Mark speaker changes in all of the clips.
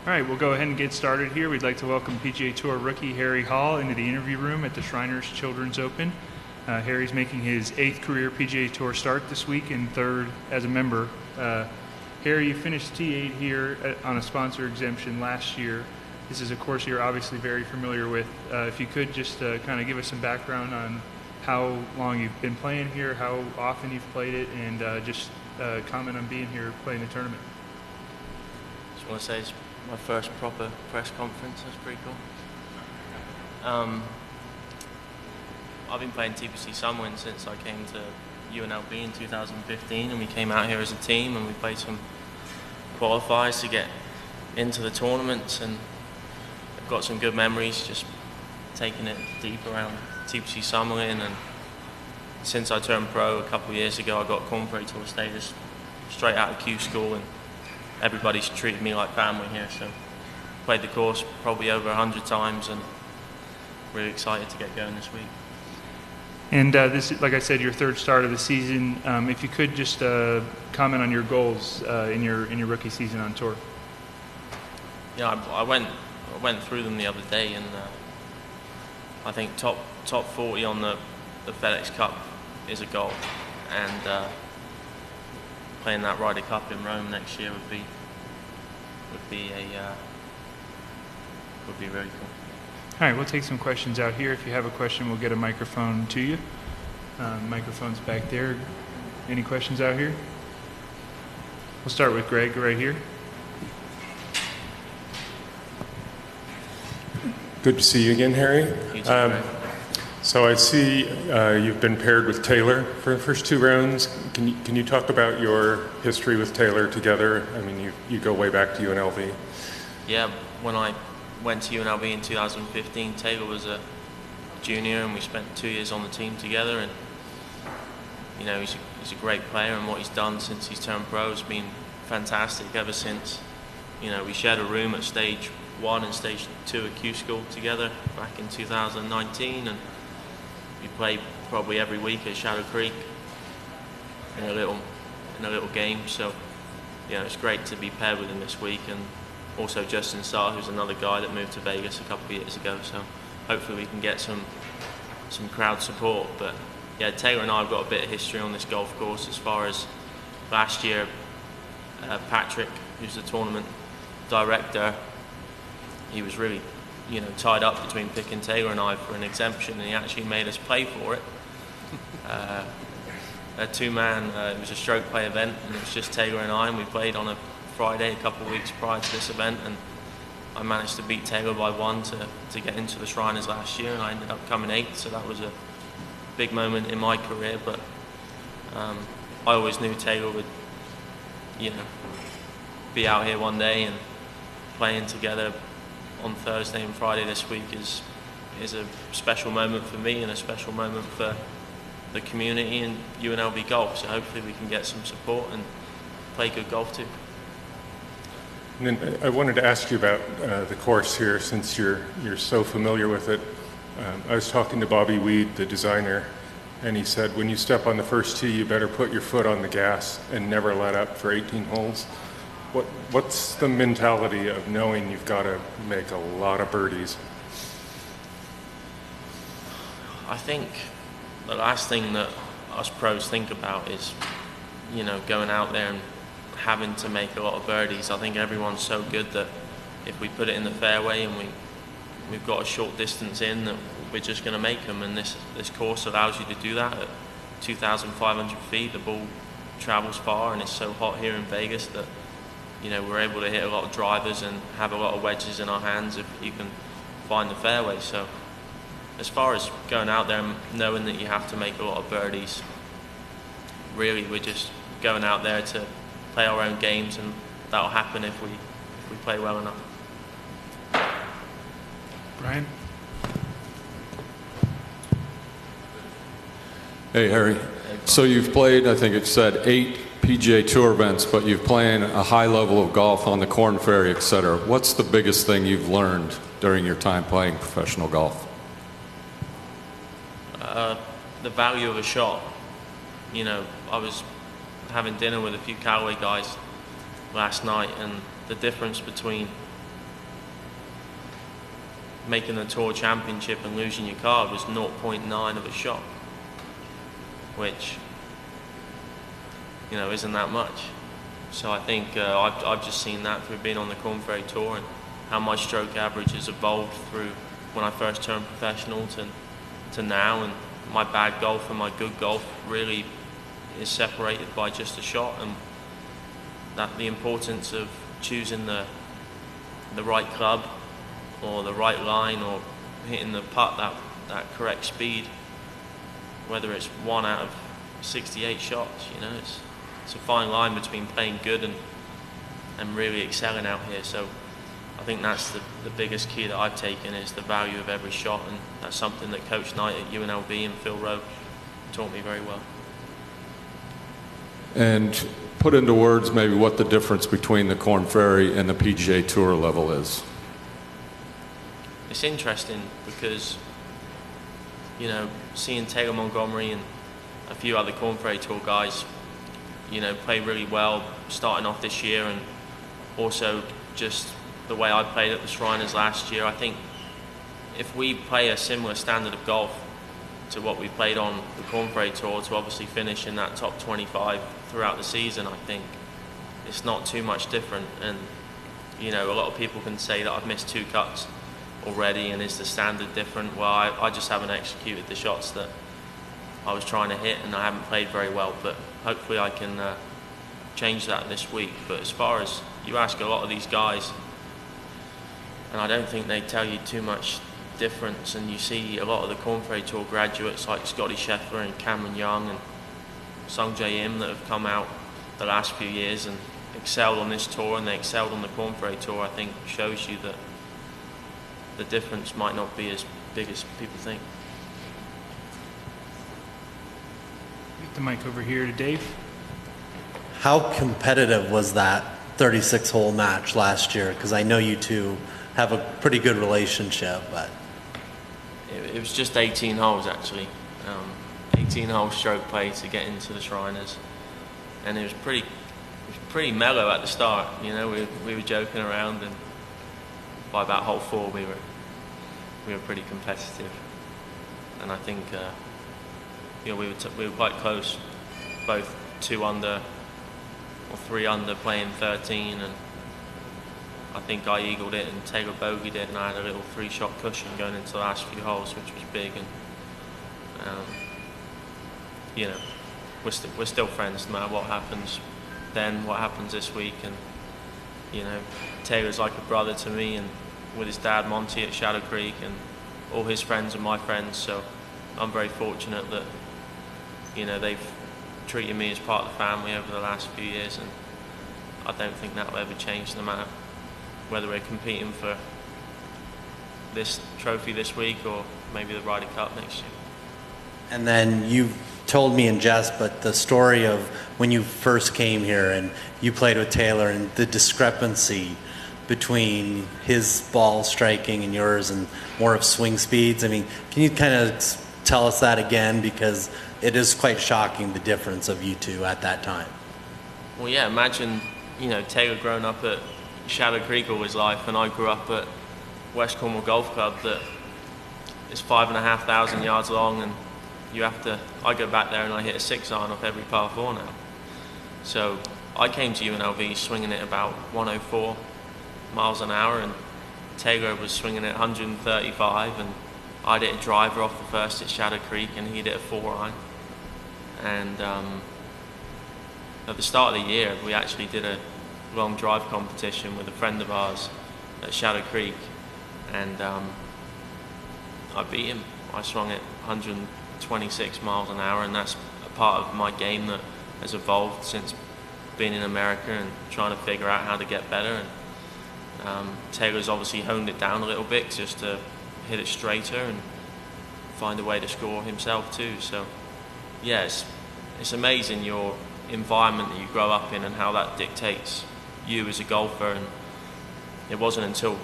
Speaker 1: All right, we'll go ahead and get started here. We'd like to welcome PGA Tour rookie Harry Hall into the interview room at the Shriners Children's Open. Harry's making his 8th career PGA Tour start this week and 3rd as a member. Harry, you finished T8 here on a sponsor exemption last year. This is a course you're obviously very familiar with. If you could just kind of give us some background on how long you've been playing here, how often you've played it, and just comment on being here playing the tournament.
Speaker 2: Just want to say it's my first proper press conference. That's pretty cool. I've been playing TPC Summerlin since I came to UNLV in 2015, and we came out here as a team and we played some qualifiers to get into the tournaments, and I've got some good memories just taking it deep around TPC Summerlin. And since I turned pro a couple of years ago, I got Cornfield Tour status straight out of Q school, and everybody's treated me like family here. So played the course probably over 100 times and really excited to get going this week.
Speaker 1: And this is, like I said, your 3rd start of the season. If you could just comment on your goals in your rookie season on tour.
Speaker 2: Yeah, I went through them the other day, and I think top 40 on the FedEx Cup is a goal, and playing that Ryder Cup in Rome next year would be really cool.
Speaker 1: All right, we'll take some questions out here. If you have a question, we'll get a microphone to you. Microphone's back there. Any questions out here? We'll start with Greg right here.
Speaker 3: Good to see you again, Harry.
Speaker 2: You too, Greg.
Speaker 3: So I see you've been paired with Taylor for the first 2 rounds. Can you talk about your history with Taylor together? I mean, you go way back to UNLV.
Speaker 2: Yeah, when I went to UNLV in 2015, Taylor was a junior, and we spent 2 years on the team together. And you know, he's a great player, and what he's done since he's turned pro has been fantastic. Ever since, you know, we shared a room at stage 1 and stage 2 at Q school together back in 2019, and we played probably every week at Shadow Creek in a little game. So yeah, it's great to be paired with him this week. And also Justin Starr, who's another guy that moved to Vegas a couple of years ago, so hopefully we can get some crowd support. But yeah, Taylor and I have got a bit of history on this golf course. As far as last year, Patrick, who's the tournament director, he was really, you know, tied up between picking Taylor and I for an exemption, and he actually made us pay for it. A 2-man, it was a stroke play event, and it was just Taylor and I, and we played on a Friday a couple of weeks prior to this event, and I managed to beat Taylor by 1 to get into the Shriners last year, and I ended up coming 8th, so that was a big moment in my career. But I always knew Taylor would, you know, be out here one day, and playing together on Thursday and Friday this week is a special moment for me and a special moment for the community and UNLV golf, so hopefully we can get some support and play good golf too.
Speaker 3: And then I wanted to ask you about the course here, since you're so familiar with it. I was talking to Bobby Weed, the designer, and he said when you step on the first tee, you better put your foot on the gas and never let up for 18 holes. What's the mentality of knowing you've got to make a lot of birdies?
Speaker 2: I think the last thing that us pros think about is, you know, going out there and having to make a lot of birdies. I think everyone's so good that if we put it in the fairway and we've got a short distance in, that we're just going to make them. And this course allows you to do that at 2,500 feet. The ball travels far, and it's so hot here in Vegas that, you know, we're able to hit a lot of drivers and have a lot of wedges in our hands if you can find the fairway. So as far as going out there and knowing that you have to make a lot of birdies, really we're just going out there to play our own games, and that'll happen if we play well enough.
Speaker 1: Brian?
Speaker 4: Hey, Harry. So you've played, I think it said, 8 PGA Tour events, but you've played a high level of golf on the Corn Ferry, etc. What's the biggest thing you've learned during your time playing professional golf?
Speaker 2: The value of a shot. You know, I was having dinner with a few Callaway guys last night, and the difference between making the Tour Championship and losing your card was 0.9 of a shot, which, you know, isn't that much. So I think I've just seen that through being on the Corn Ferry Tour and how my stroke average has evolved through when I first turned professional to now, and my bad golf and my good golf really is separated by just a shot, and that the importance of choosing the right club or the right line or hitting the putt that correct speed, whether it's 1 out of 68 shots, you know, it's a fine line between playing good and really excelling out here. So I think that's the biggest key that I've taken, is the value of every shot, and that's something that Coach Knight at UNLV and Phil Rowe taught me very well.
Speaker 4: And put into words maybe what the difference between the Corn Ferry and the PGA Tour level is.
Speaker 2: It's interesting because, you know, seeing Taylor Montgomery and a few other Corn Ferry Tour guys, you know, play really well starting off this year, and also just the way I played at the Shriners last year, I think if we play a similar standard of golf to what we played on the Corn Ferry Tour to obviously finish in that top 25 throughout the season, I think it's not too much different. And, you know, a lot of people can say that I've missed 2 cuts already and is the standard different. Well, I just haven't executed the shots that I was trying to hit, and I haven't played very well, but hopefully I can change that this week. But as far as you ask a lot of these guys, and I don't think they tell you too much difference, and you see a lot of the Corn Ferry Tour graduates like Scotty Scheffler and Cameron Young and Sung Jae Im that have come out the last few years and excelled on this tour, and they excelled on the Corn Ferry Tour, I think shows you that the difference might not be as big as people think.
Speaker 1: Get the mic over here to Dave.
Speaker 5: How competitive was that 36-hole match last year? Because I know you two have a pretty good relationship, but
Speaker 2: it was just 18 holes actually. 18-hole stroke play to get into the Shriners, and it was pretty mellow at the start. You know, we were joking around, and by about hole 4 we were pretty competitive, and I think you know, we were quite close, both 2 under or 3 under playing 13, and I think I eagled it and Taylor bogeyed it, and I had a little 3-shot cushion going into the last few holes, which was big. And you know, we're still friends no matter what happens then, what happens this week. And you know, Taylor's like a brother to me, and with his dad Monty at Shadow Creek, and all his friends are my friends. So I'm very fortunate that, you know, they've treated me as part of the family over the last few years, and I don't think that will ever change, no matter whether we're competing for this trophy this week or maybe the Ryder Cup next year.
Speaker 5: and then you told me in jest, but the story of when you first came here and you played with Taylor and the discrepancy between his ball striking and yours and more of swing speeds. I mean, can you kind of tell us that again? Because it is quite shocking, the difference of you two at that time.
Speaker 2: Well, yeah, imagine, you know, Taylor growing up at Shadow Creek all his life, and I grew up at West Cornwall Golf Club that is 5,500 yards long, and I go back there and I hit a 6-iron off every par 4 now. So I came to UNLV swinging it about 104 miles an hour, and Taylor was swinging it 135, and I hit a driver off the first at Shadow Creek, and he hit a 4-iron. And at the start of the year, we actually did a long drive competition with a friend of ours at Shadow Creek, and I beat him. I swung it 126 miles an hour, and that's a part of my game that has evolved since being in America and trying to figure out how to get better. And Taylor's obviously honed it down a little bit just to hit it straighter and find a way to score himself too. So yeah, it's amazing your environment that you grow up in and how that dictates you as a golfer. And it wasn't until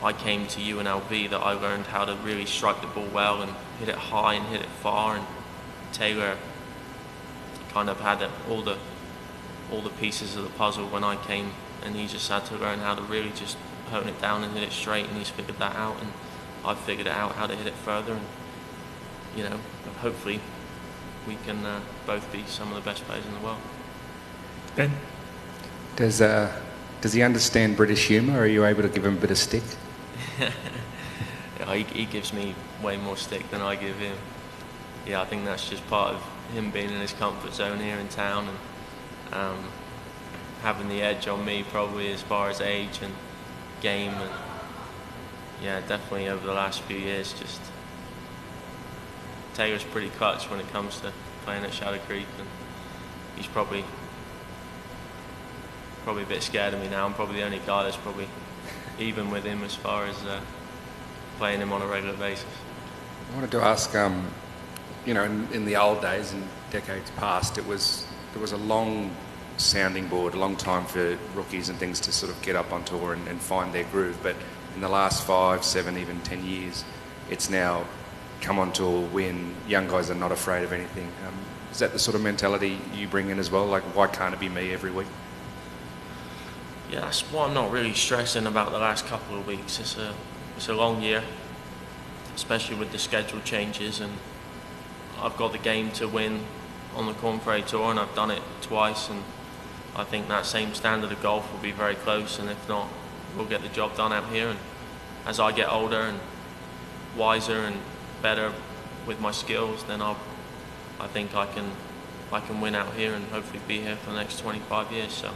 Speaker 2: I came to UNLV that I learned how to really strike the ball well and hit it high and hit it far. And Taylor kind of had all the pieces of the puzzle when I came, and he just had to learn how to really just hone it down and hit it straight, and he's figured that out. And I've figured out how to hit it further, and you know, hopefully we can both be some of the best players in the world.
Speaker 1: Ben?
Speaker 6: Does he understand British humour, or are you able to give him a bit of stick?
Speaker 2: Yeah, he gives me way more stick than I give him. Yeah, I think that's just part of him being in his comfort zone here in town, and having the edge on me probably as far as age and game. And yeah, definitely over the last few years, just Taylor's pretty clutch when it comes to playing at Shadow Creek, and he's probably a bit scared of me now. I'm probably the only guy that's probably even with him as far as playing him on a regular basis.
Speaker 6: I wanted to ask, you know, in the old days, in decades past, there was a long sounding board, a long time for rookies and things to sort of get up on tour and find their groove. But in the last 5, 7, even 10 years, it's now come on tour, win. Young guys are not afraid of anything. Is that the sort of mentality you bring in as well? Like, why can't it be me every week?
Speaker 2: Yeah, that's what I'm not really stressing about the last couple of weeks. It's a long year, especially with the schedule changes, and I've got the game to win on the Corn Ferry Tour, and I've done it twice, and I think that same standard of golf will be very close, and if not, we'll get the job done out here. And as I get older and wiser and better with my skills, then I think I can win out here and hopefully be here for the next 25 years. So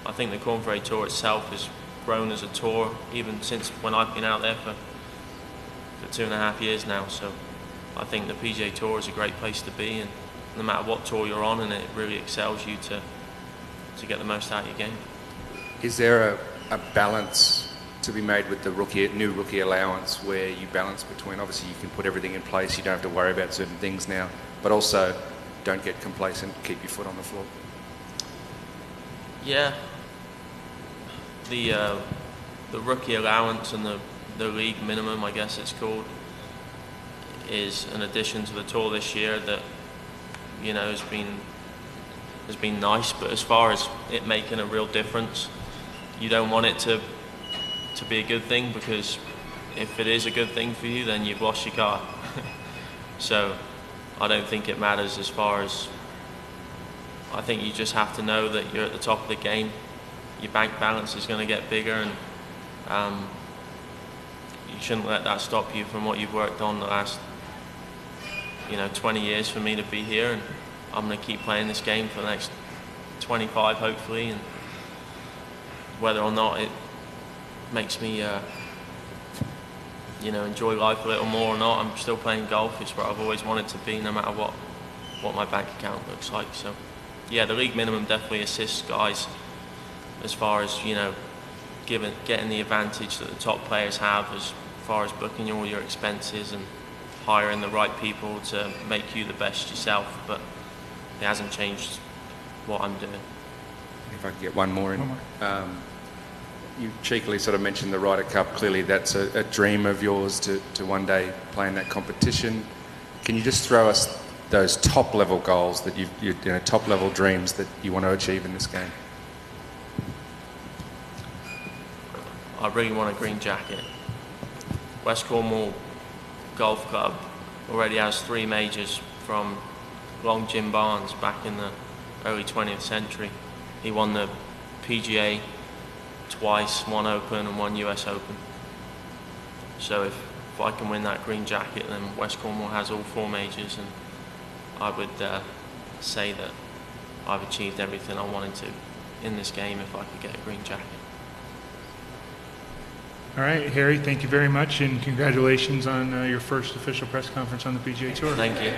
Speaker 2: I think the Corn Ferry Tour itself has grown as a tour even since when I've been out there for 2.5 years now. So I think the PGA Tour is a great place to be, and no matter what tour you're on, and it really excels you to get the most out of your game.
Speaker 6: Is there a balance to be made with the new rookie allowance, where you balance between, obviously you can put everything in place, you don't have to worry about certain things now, but also don't get complacent, keep your foot on the floor?
Speaker 2: Yeah, the rookie allowance and the league minimum, I guess it's called, is an addition to the tour this year that, you know, has been nice. But as far as it making a real difference, you don't want it to be a good thing, because if it is a good thing for you, then you've lost your car. So I don't think it matters. As far as, I think you just have to know that you're at the top of the game. Your bank balance is going to get bigger, and you shouldn't let that stop you from what you've worked on the last 20 years for me to be here. And I'm going to keep playing this game for the next 25 hopefully, and whether or not it makes me enjoy life a little more or not, I'm still playing golf. It's where I've always wanted to be, no matter what my bank account looks like. So yeah, the league minimum definitely assists guys as far as, getting the advantage that the top players have as far as booking all your expenses and hiring the right people to make you the best yourself. But it hasn't changed what I'm doing.
Speaker 6: If I could get one more in. You cheekily sort of mentioned the Ryder Cup. Clearly that's a dream of yours to one day play in that competition. Can you just throw us those top level goals that top level dreams that you want to achieve in this game?
Speaker 2: I really want a green jacket. West Cornwall Golf Club already has 3 majors from Long Jim Barnes back in the early 20th century. He won the PGA twice, 1 Open and 1 US Open. So if I can win that green jacket, then West Cornwall has all 4 majors, and I would say that I've achieved everything I wanted to in this game if I could get a green jacket.
Speaker 1: All right, Harry, thank you very much, and congratulations on your first official press conference on the PGA Tour.
Speaker 2: Thank you.